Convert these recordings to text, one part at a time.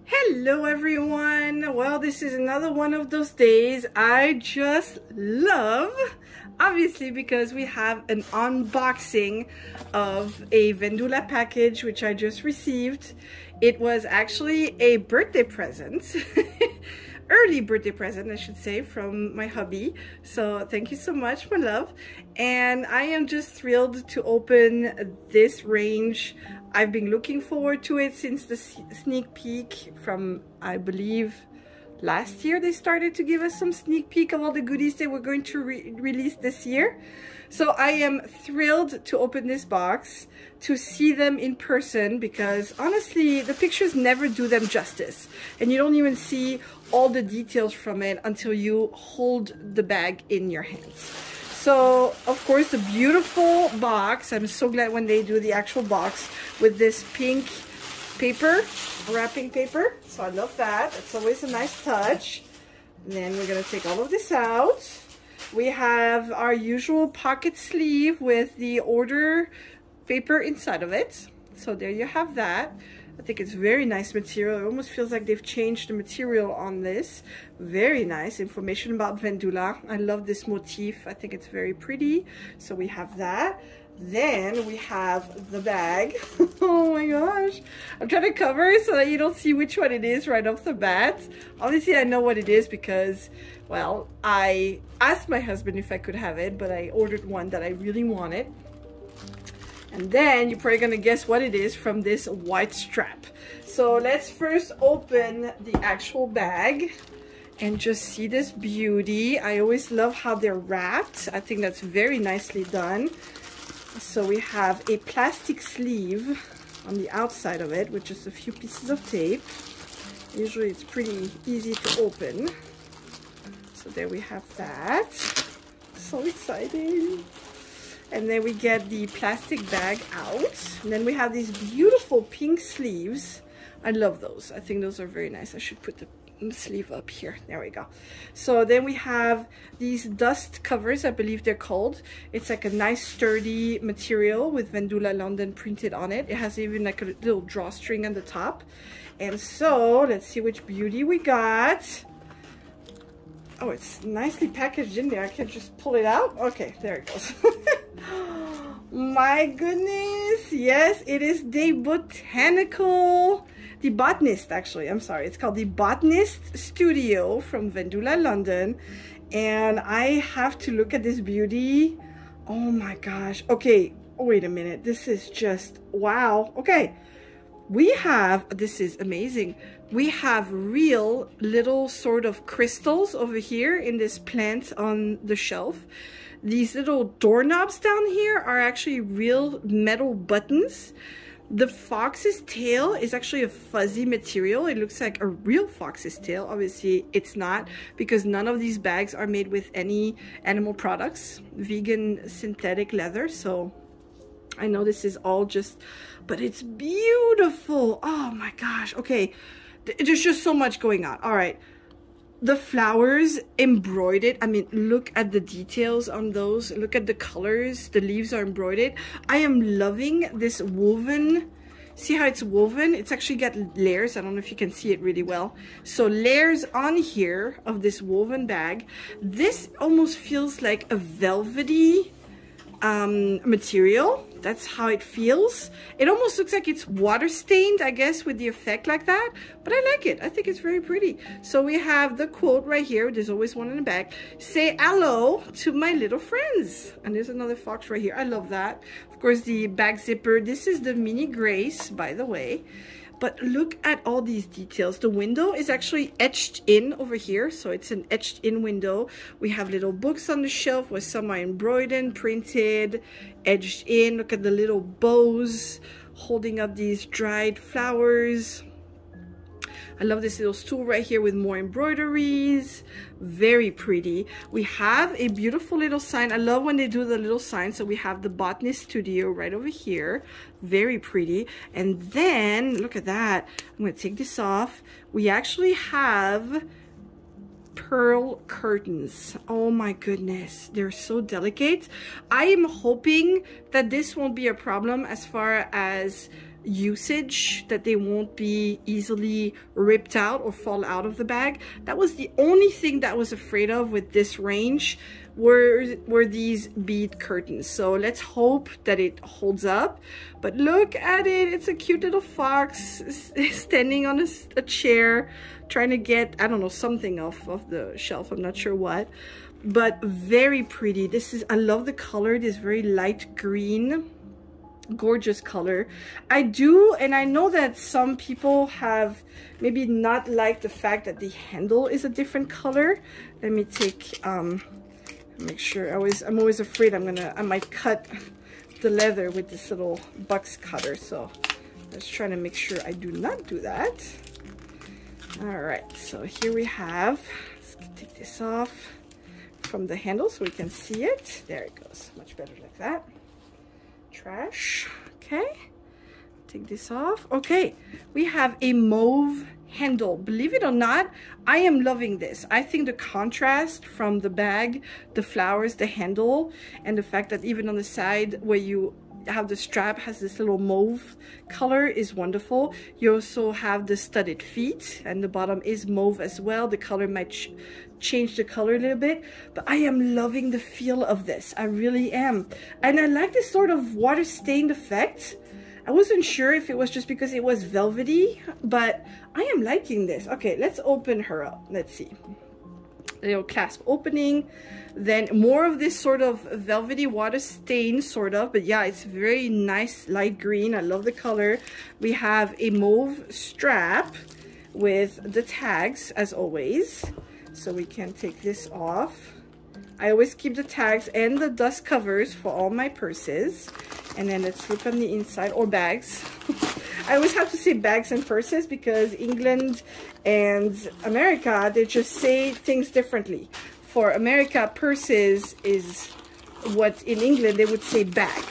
Hello everyone. Well, this is another one of those days I just love, obviously, because we have an unboxing of a Vendula package which I just received. It was actually a birthday present. Early birthday present, I should say, from my hubby. So thank you so much, my love. And I am just thrilled to open this range. I've been looking forward to it since the sneak peek from, I believe, last year. They started to give us some sneak peek of all the goodies they were going to release this year. So I am thrilled to open this box, to see them in person, because honestly, the pictures never do them justice. And you don't even see all the details from it until you hold the bag in your hands. So, of course, the beautiful box. I'm so glad when they do the actual box with this pink paper, wrapping paper. So I love that. It's always a nice touch. And then we're going to take all of this out. We have our usual pocket sleeve with the order paper inside of it. So there you have that. I think it's very nice material. It almost feels like they've changed the material on this. Very nice information about Vendula. I love this motif. I think it's very pretty. So we have that. Then we have the bag. Oh my gosh. I'm trying to cover it so that you don't see which one it is right off the bat. Obviously I know what it is because, well, I asked my husband if I could have it, but I ordered one that I really wanted. And then you're probably gonna guess what it is from this white strap. So let's first open the actual bag and just see this beauty. I always love how they're wrapped. I think that's very nicely done. So we have a plastic sleeve on the outside of it with just a few pieces of tape. Usually it's pretty easy to open. So there we have that. So exciting. And then we get the plastic bag out. And then we have these beautiful pink sleeves. I love those. I think those are very nice. I should put the sleeve up here. There we go. So then we have these dust covers, I believe they're called. It's like a nice sturdy material with Vendula London printed on it. It has even like a little drawstring on the top. And so let's see which beauty we got. Oh, it's nicely packaged in there. I can't just pull it out. Okay, there it goes. My goodness. Yes, it is the Botanist, actually. I'm sorry. It's called the Botanist Studio from Vendula London. And I have to look at this beauty. Oh my gosh. Okay, wait a minute. This is just wow. Okay. We have, this is amazing. We have real little sort of crystals over here in this plant on the shelf. These little doorknobs down here are actually real metal buttons. The fox's tail is actually a fuzzy material. It looks like a real fox's tail. Obviously, it's not, because none of these bags are made with any animal products, vegan synthetic leather. So I know this is all just, but it's beautiful. Oh my gosh. Okay, there's just so much going on. All right. The flowers embroidered. I mean, look at the details on those. Look at the colors. The leaves are embroidered. I am loving this woven. See how it's woven? It's actually got layers. I don't know if you can see it really well. So layers on here of this woven bag. This almost feels like a velvety material. That's how it feels. It almost looks like it's water stained, I guess, with the effect like that, but I like it. I think it's very pretty. So we have the quote right here. There's always one in the back. Say hello to my little friends. And there's another fox right here. I love that. Of course, the back zipper. This is the Mini Grace, by the way. But look at all these details. The window is actually etched in over here. So it's an etched in window. We have little books on the shelf where some are embroidered, printed, edged in. Look at the little bows holding up these dried flowers. I love this little stool right here with more embroideries. Very pretty. We have a beautiful little sign. I love when they do the little sign. So we have the Botanist Studio right over here. Very pretty. And then, look at that. I'm going to take this off. We actually have pearl curtains. Oh my goodness, they're so delicate. I am hoping that this won't be a problem as far as usage, that they won't be easily ripped out or fall out of the bag. That was the only thing that I was afraid of with this range, were these bead curtains. So let's hope that it holds up. But look at it, it's a cute little fox standing on a chair trying to get, I don't know, something off of the shelf, I'm not sure what, but very pretty. This is, I love the color, this very light green, gorgeous color. I do, and I know that some people have maybe not liked the fact that the handle is a different color. Let me take make sure. I'm always afraid I might cut the leather with this little box cutter, so let's try to make sure I do not do that. All right, so here we have, let's take this off from the handle so we can see it. There it goes, much better like that. Trash. Okay, take this off. Okay, we have a mauve handle. Believe it or not, I am loving this. I think the contrast from the bag, the flowers, the handle, and the fact that even on the side where you have the strap has this little mauve color is wonderful. You also have the studded feet, and the bottom is mauve as well. The color might change the color a little bit, but I am loving the feel of this. I really am. And I like this sort of water stained effect. I wasn't sure if it was just because it was velvety, but I am liking this. Okay, let's open her up. Let's see. A little clasp opening, then more of this sort of velvety water stain sort of, but yeah, it's very nice light green. I love the color. We have a mauve strap with the tags as always, so we can take this off. I always keep the tags and the dust covers for all my purses. And then let's flip on the inside, or bags. I always have to say bags and purses because England and America, they just say things differently. For America, purses is what in England they would say bag.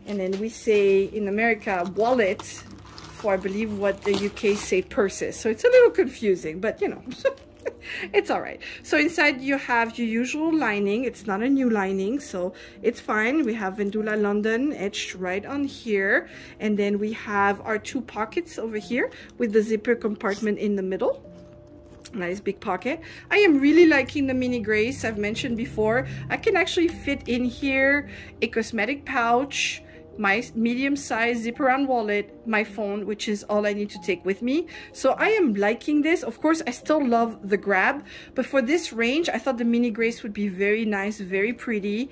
And then we say in America wallet for, I believe, what the UK say purses. So it's a little confusing, but you know. It's all right. So inside you have your usual lining. It's not a new lining, so it's fine. We have Vendula London etched right on here, and then we have our two pockets over here with the zipper compartment in the middle. Nice big pocket. I am really liking the mini grace. I've mentioned before, I can actually fit in here a cosmetic pouch, my medium-sized zip-around wallet, my phone, which is all I need to take with me. So I am liking this. Of course, I still love the grab, but for this range, I thought the mini grace would be very nice, very pretty.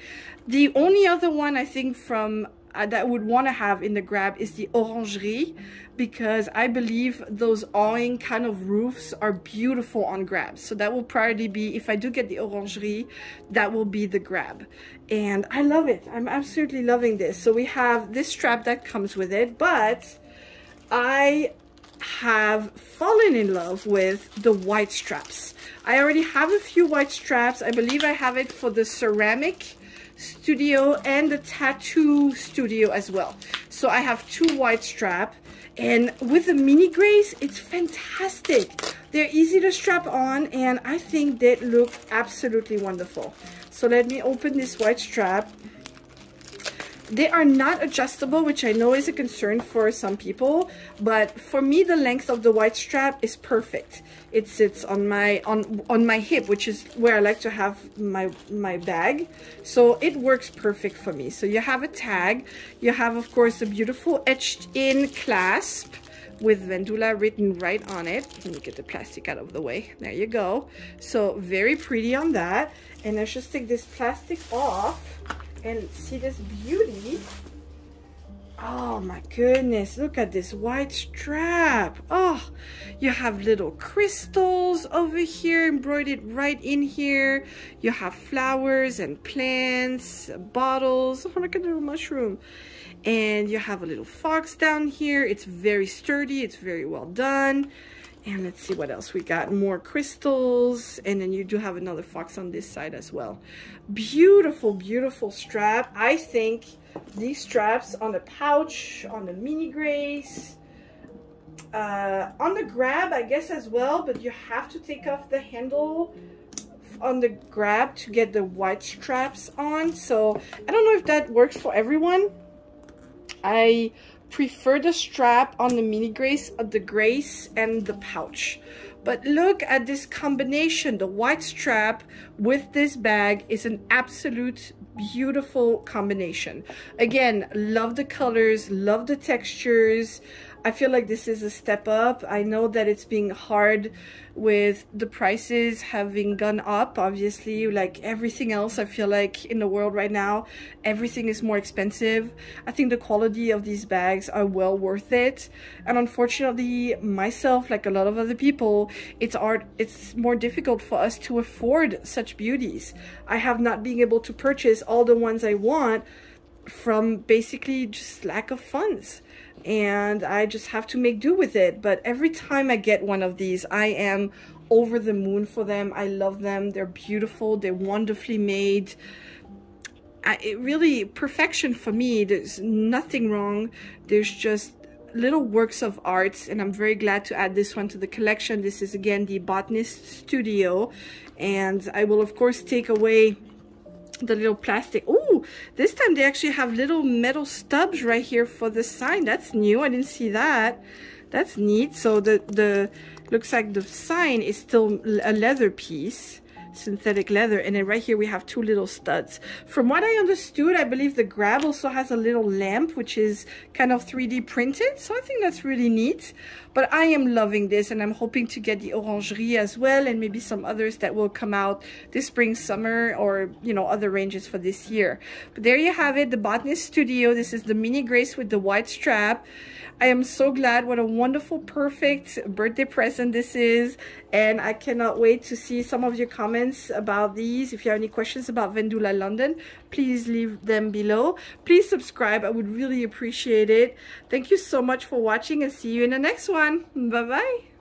The only other one I think from that I would want to have in the grab is the orangerie, because I believe those awing kind of roofs are beautiful on grabs. So that will probably be, if I do get the orangerie, that will be the grab. And I love it. I'm absolutely loving this. So we have this strap that comes with it, but I have fallen in love with the white straps. I already have a few white straps. I believe I have it for the ceramic studio and the tattoo studio as well. So I have two white strap, and with the mini grace, it's fantastic. They're easy to strap on, and I think they look absolutely wonderful. So let me open this white strap. They are not adjustable, which I know is a concern for some people, but for me, the length of the white strap is perfect. It sits on my hip, which is where I like to have my bag. So it works perfect for me. So you have a tag. You have, of course, a beautiful etched in clasp with Vendula written right on it. Let me get the plastic out of the way. There you go. So very pretty on that. And let's just take this plastic off and see this beauty. Oh my goodness, look at this white strap. Oh, you have little crystals over here embroidered right in here. You have flowers and plants, bottles. Oh, look at the little mushroom. And you have a little fox down here. It's very sturdy, it's very well done. And let's see what else we got. More crystals, and then you do have another fox on this side as well. Beautiful, beautiful strap. I think these straps on the pouch, on the mini grace, on the grab, I guess as well, but you have to take off the handle on the grab to get the white straps on. So I don't know if that works for everyone. I prefer the strap on the mini Grace, the Grace and the pouch. But look at this combination. The white strap with this bag is an absolute beautiful combination. Again, love the colors, love the textures. I feel like this is a step up. I know that it's being hard with the prices having gone up, obviously, like everything else. I feel like in the world right now, everything is more expensive. I think the quality of these bags are well worth it. And unfortunately, myself, like a lot of other people, it's more difficult for us to afford such beauties. I have not been able to purchase all the ones I want from basically just lack of funds, and I just have to make do with it. But every time I get one of these, I am over the moon for them. I love them. They're beautiful. They're wonderfully made. It really, perfection for me. There's nothing wrong. There's just little works of art, and I'm very glad to add this one to the collection. This is again the Botanist Studio, and I will of course take away the little plastic. Oh, this time they actually have little metal stubs right here for the sign. That's new. I didn't see that. That's neat. So the looks like the sign is still a leather piece, synthetic leather, and then right here we have two little studs. From what I understood, I believe the grab also has a little lamp which is kind of 3D printed, so I think that's really neat. But I am loving this, and I'm hoping to get the Orangerie as well, and maybe some others that will come out this spring, summer, or you know, other ranges for this year. But there you have it, the Botanist Studio. This is the mini Grace with the white strap. I am so glad. What a wonderful, perfect birthday present this is, and I cannot wait to see some of your comments about these. If you have any questions about Vendula London, please leave them below. Please subscribe. I would really appreciate it. Thank you so much for watching, and see you in the next one. Bye bye.